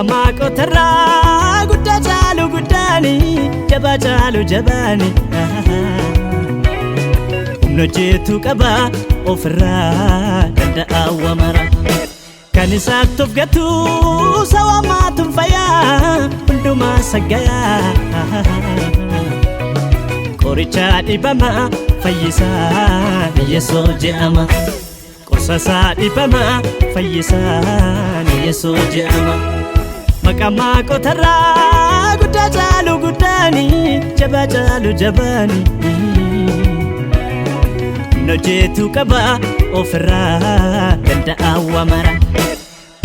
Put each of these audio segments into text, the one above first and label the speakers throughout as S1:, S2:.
S1: Maqamaqo tarra gudda caalu guddani jaba caalu jabani humna jeetu qaba ofirra danda'a wamara kan isaatti of gatu sawamaatun fayya hundumaa saggaya qoricha dhibama fayyisaa Yesuus jedhama qorsasa dhibama fayyisaa Yesuus jedhama Maqamaqo tarra gudda caalu guddani jaba caalu jabani humna jeetu qaba ofirra danda'a wamara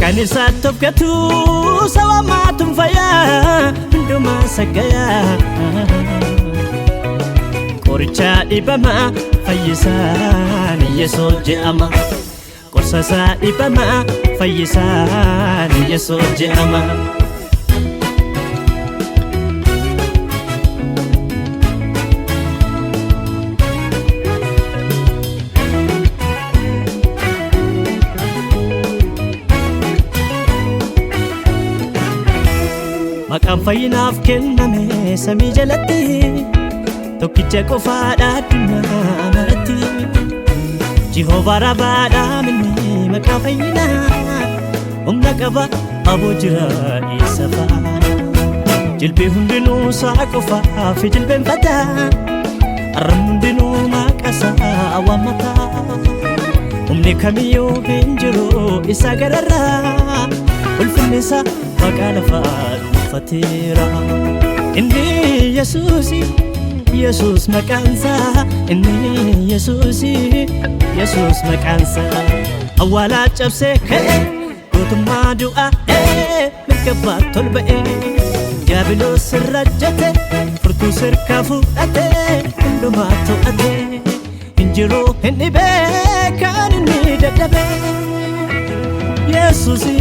S1: kan isaatti of gatu sawamaatun fayya hundumaa saggaya qoricha dhibama fayyisaa Yesuus jedhama qorsasa dhibama fayyisaa Yesuus jedhama Maqaan fayyinaaf kenname samii jalatti tokkicha qofaadha addunyaa maratti Jehovaa rabaadha minni maqaa fayyinaa humna qaba aboo jira isa faana jilbii hundinuu isaa qofaaf jilbeenfata arrabni hundinuu maqaasaa awwaamata humni kamiyyuu hin jiru isa gararraa ulfinni isaa maqaa lafaa dhuunfateera inni Yesuusi Yesuus maqaansa inni Yesuus maqaansa awwaala cabsee ka'e gootummaa du'aa mirga tolba'e diiyaabiloos irra jete furtuu sirkaa fudhate hundumaa to'ate injiruu hin dhibee kan inni dadhabe Yesuusi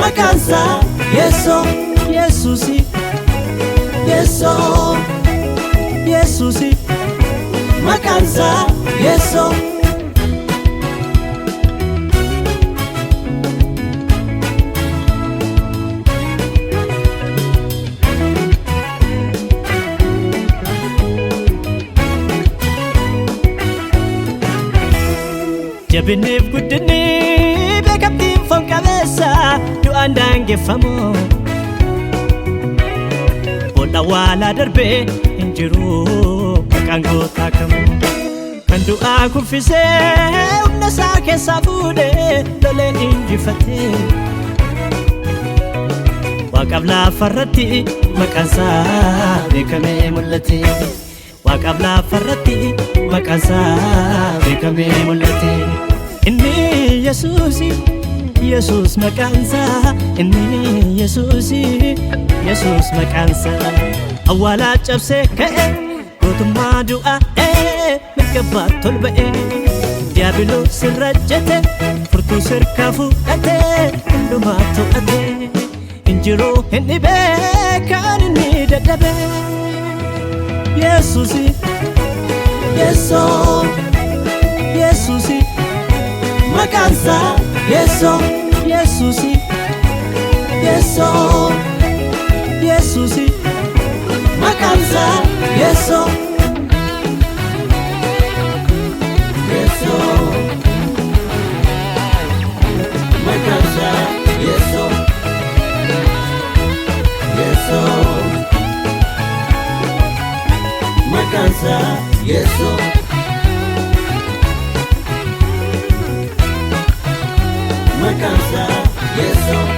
S1: maqaansa Yesuusi maqaansa Yesuus jabinniif guddinni beekamtiin foon qabeessa du'aan daangeffamu boolla waalaa darbee hin jiru maqaan gootaa kamu kan du'aa kuffisee humna isaa keessaa fuudhee lolee injifatee Waaqaaf lafarratti maqaansaa beekamee mul'ate Waaqaaf lafarratti maqaansaa beekamee mul'ate inni Yesuus maqaansa inni Yesuus maqaansa awwaala cabsee ka'e gootummaa du'aa mirga tolba'e diiyaabiloos irra jete furtuu sirkaa fudhate hundumaa to'ate injiruu hin dhibee kan inni dadhabe Yesuusi maqaansa Yesuusi maqaansa Yesuus maqaansa Yesuus maqaansa Yesuus maqaansa Yesuus